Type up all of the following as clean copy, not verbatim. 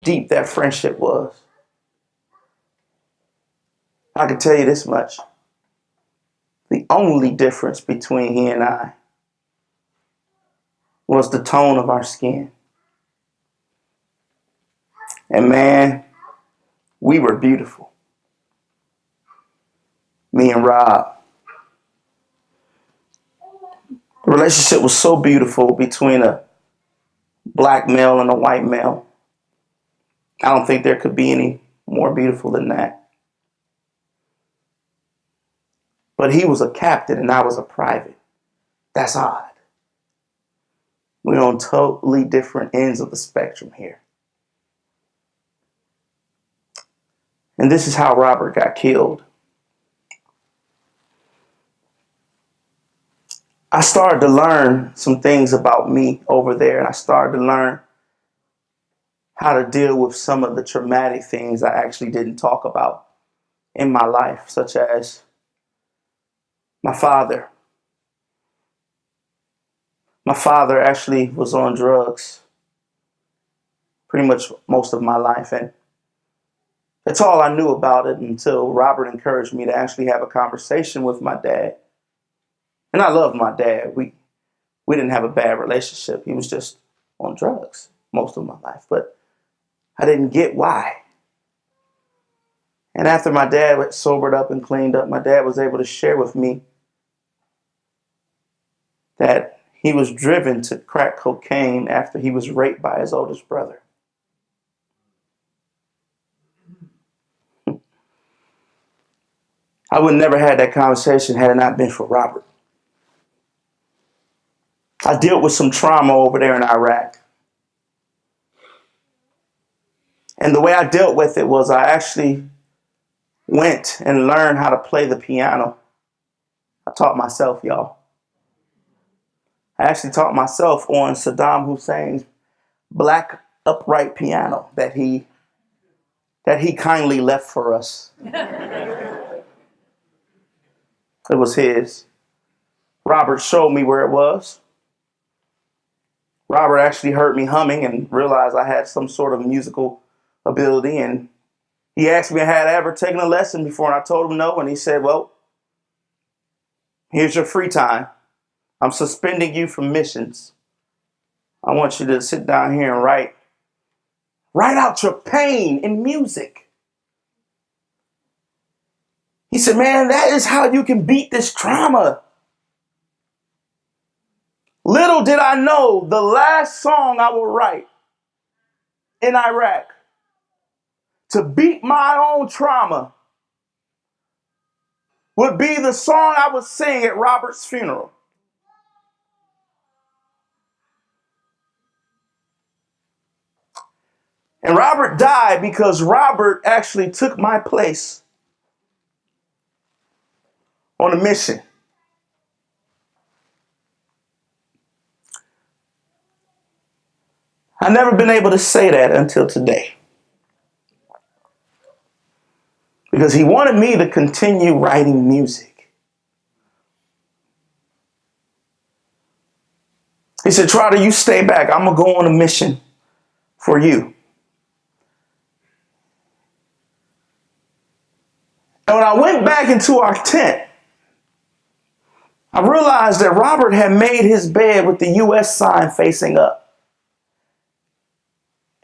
deep that friendship was. I can tell you this much. The only difference between he and I was the tone of our skin. And man, we were beautiful. Me and Rob. The relationship was so beautiful between a black male and a white male. I don't think there could be any more beautiful than that. But he was a captain and I was a private. That's odd. We're on totally different ends of the spectrum here. And this is how Robert got killed. I started to learn some things about me over there, and I started to learn how to deal with some of the traumatic things I actually didn't talk about in my life, such as my father. My father actually was on drugs pretty much most of my life, and that's all I knew about it until Robert encouraged me to actually have a conversation with my dad. And I loved my dad. We didn't have a bad relationship. He was just on drugs most of my life, but I didn't get why. And after my dad was sobered up and cleaned up, my dad was able to share with me that he was driven to crack cocaine after he was raped by his oldest brother. I would never had that conversation had it not been for Robert. I dealt with some trauma over there in Iraq. And the way I dealt with it was I actually went and learned how to play the piano. I taught myself, y'all. I actually taught myself on Saddam Hussein's black upright piano that he kindly left for us. It was his. Robert showed me where it was. Robert actually heard me humming and realized I had some sort of musical ability, and he asked me if I had ever taken a lesson before, and I told him no, and he said, well, here's your free time. I'm suspending you from missions. I want you to sit down here and write out your pain in music. He said, man, that is how you can beat this trauma. Little did I know the last song I will write in Iraq to beat my own trauma would be the song I would sing at Robert's funeral. And Robert died because Robert actually took my place on a mission. I've never been able to say that until today. Because he wanted me to continue writing music. He said, Trotter, you stay back. I'm going to go on a mission for you. And when I went back into our tent, I realized that Robert had made his bed with the U.S. sign facing up.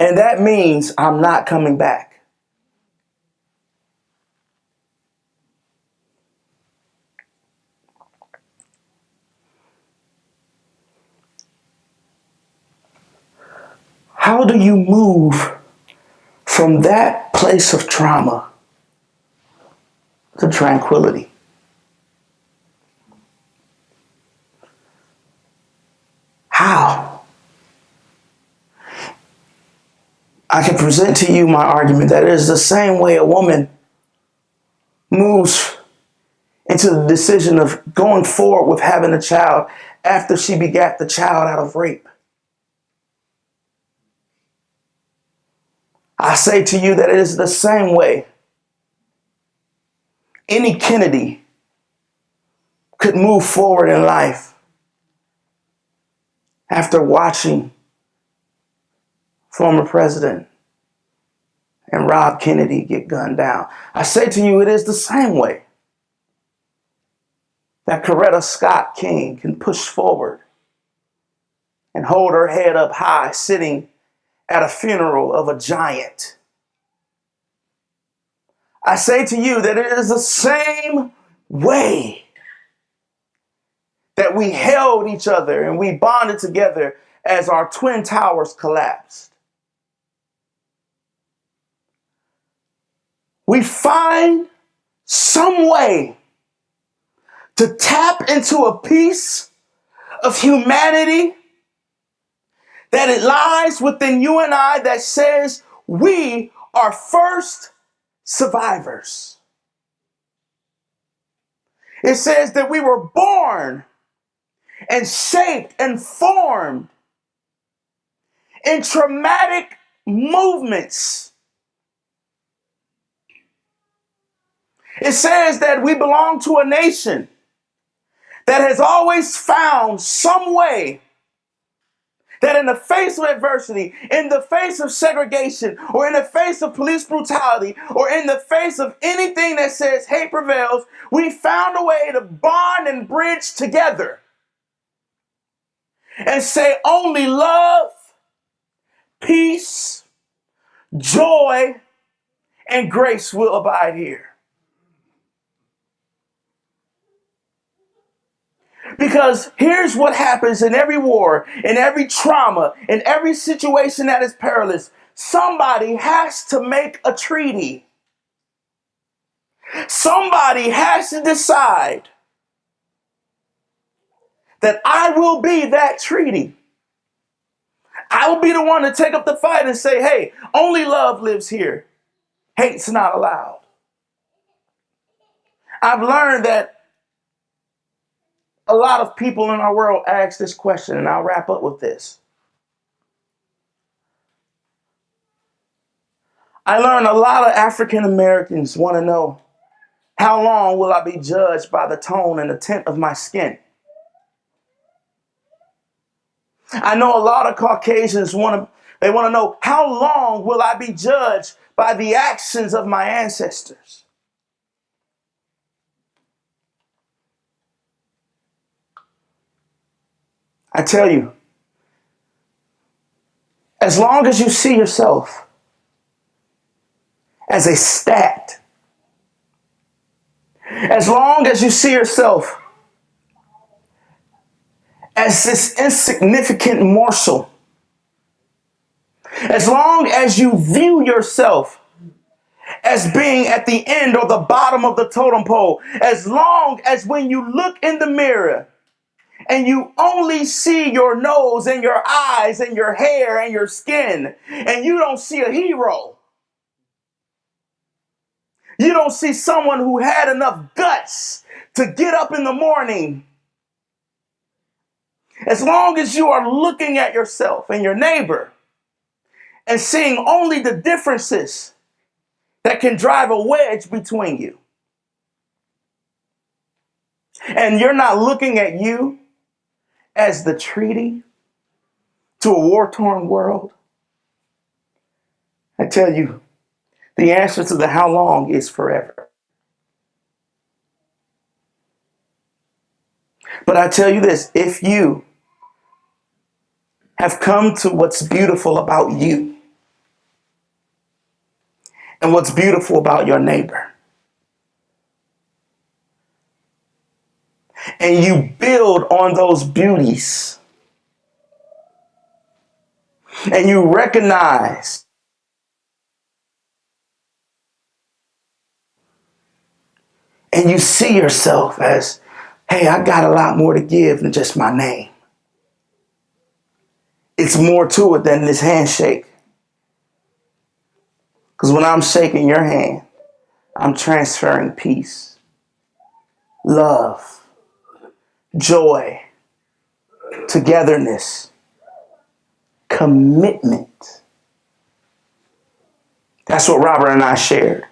And that means I'm not coming back. How do you move from that place of trauma to tranquility? How? I can present to you my argument that it is the same way a woman moves into the decision of going forward with having a child after she begat the child out of rape. I say to you that it is the same way any Kennedy could move forward in life after watching former President and Rob Kennedy get gunned down. I say to you, it is the same way that Coretta Scott King can push forward and hold her head up high sitting at a funeral of a giant. I say to you that it is the same way that we held each other and we bonded together as our Twin Towers collapsed. We find some way to tap into a piece of humanity that it lies within you and I that says we are first survivors. It says that we were born and shaped and formed in traumatic movements. It says that we belong to a nation that has always found some way that in the face of adversity, in the face of segregation, or in the face of police brutality, or in the face of anything that says hate prevails, we found a way to bond and bridge together and say only love, peace, joy, and grace will abide here. Because here's what happens in every war, in every trauma, in every situation that is perilous. Somebody has to make a treaty. Somebody has to decide that I will be that treaty. I will be the one to take up the fight and say, hey, only love lives here. Hate's not allowed. I've learned that a lot of people in our world ask this question, and I'll wrap up with this. I learned a lot of African Americans want to know, how long will I be judged by the tone and the tint of my skin? I know a lot of Caucasians want to know, how long will I be judged by the actions of my ancestors? I tell you, as long as you see yourself as a stat, as long as you see yourself as this insignificant morsel, as long as you view yourself as being at the end or the bottom of the totem pole, as long as when you look in the mirror and you only see your nose and your eyes and your hair and your skin, and you don't see a hero, you don't see someone who had enough guts to get up in the morning. As long as you are looking at yourself and your neighbor and seeing only the differences that can drive a wedge between you, and you're not looking at you as the treaty to a war-torn world, I tell you, the answer to the how long is forever. But I tell you this, if you have come to what's beautiful about you and what's beautiful about your neighbor, and you build on those beauties, and you recognize and you see yourself as, hey, I got a lot more to give than just my name. It's more to it than this handshake. Because when I'm shaking your hand, I'm transferring peace, love, joy, togetherness, commitment. That's what Robert and I shared.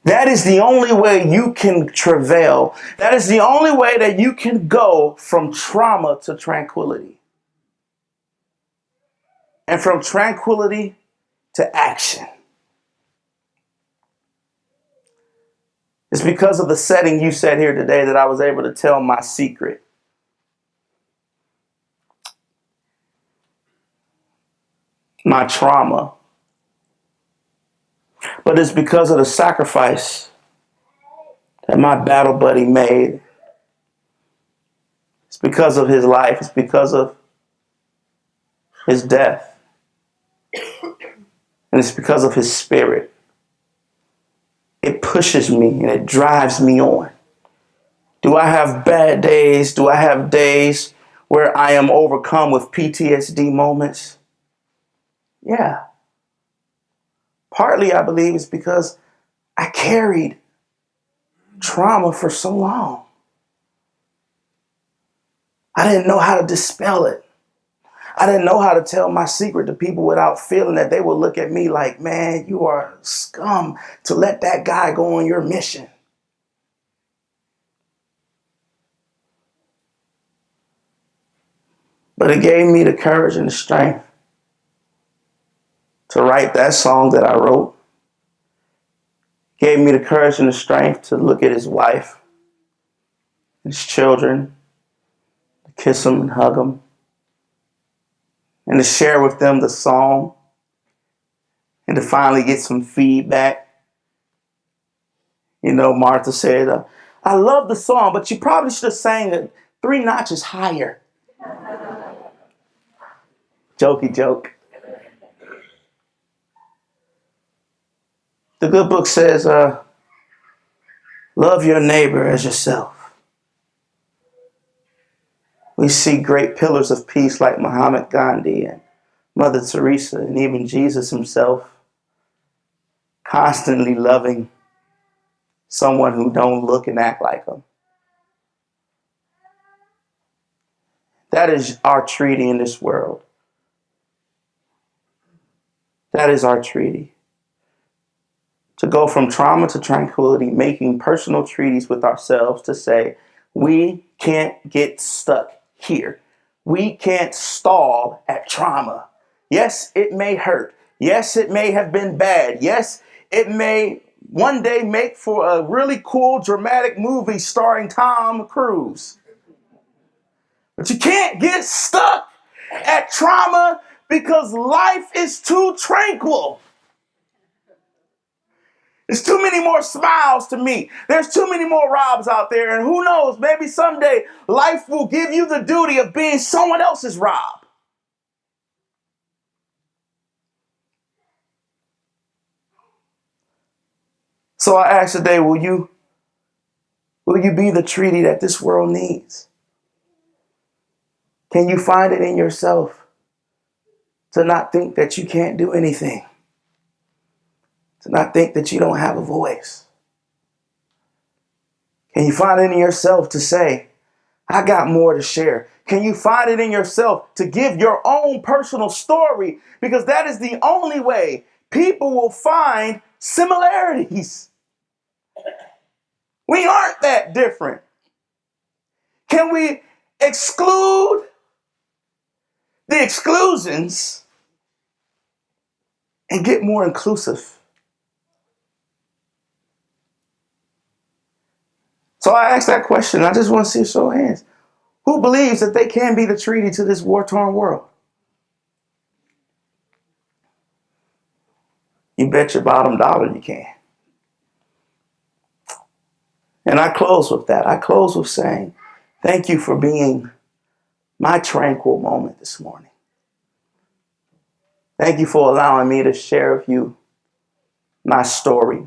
That is the only way you can travail. That is the only way that you can go from trauma to tranquility. And from tranquility to action. It's because of the setting you set here today that I was able to tell my secret. My trauma. But it's because of the sacrifice that my battle buddy made. It's because of his life. It's because of his death. And it's because of his spirit. It pushes me and it drives me on. Do I have bad days? Do I have days where I am overcome with PTSD moments? Yeah. Partly, I believe, it's because I carried trauma for so long. I didn't know how to dispel it. I didn't know how to tell my secret to people without feeling that they would look at me like, man, you are scum to let that guy go on your mission. But it gave me the courage and the strength to write that song that I wrote. It gave me the courage and the strength to look at his wife, his children, to kiss them and hug them, and to share with them the song, and to finally get some feedback. You know, Martha said, I love the song, but you probably should have sang it 3 notches higher. Jokey joke. The good book says, love your neighbor as yourself. We see great pillars of peace like Muhammad Gandhi and Mother Teresa and even Jesus himself constantly loving someone who don't look and act like them. That is our treaty in this world. That is our treaty. To go from trauma to tranquility, making personal treaties with ourselves to say, we can't get stuck here. We can't stall at trauma. Yes, it may hurt. Yes, it may have been bad. Yes, it may one day make for a really cool, dramatic movie starring Tom Cruise. But you can't get stuck at trauma because life is too tranquil. There's too many more smiles to meet. There's too many more Robs out there. And who knows, maybe someday life will give you the duty of being someone else's Rob. So I ask today, will you be the treaty that this world needs? Can you find it in yourself to not think that you can't do anything? To not think that you don't have a voice? Can you find it in yourself to say, I got more to share? Can you find it in yourself to give your own personal story? Because that is the only way people will find similarities. We aren't that different. Can we exclude the exclusions and get more inclusive? So I asked that question. I just want to see a show of hands. Who believes that they can be the treaty to this war-torn world? You bet your bottom dollar you can. And I close with that. I close with saying, thank you for being my tranquil moment this morning. Thank you for allowing me to share with you my story,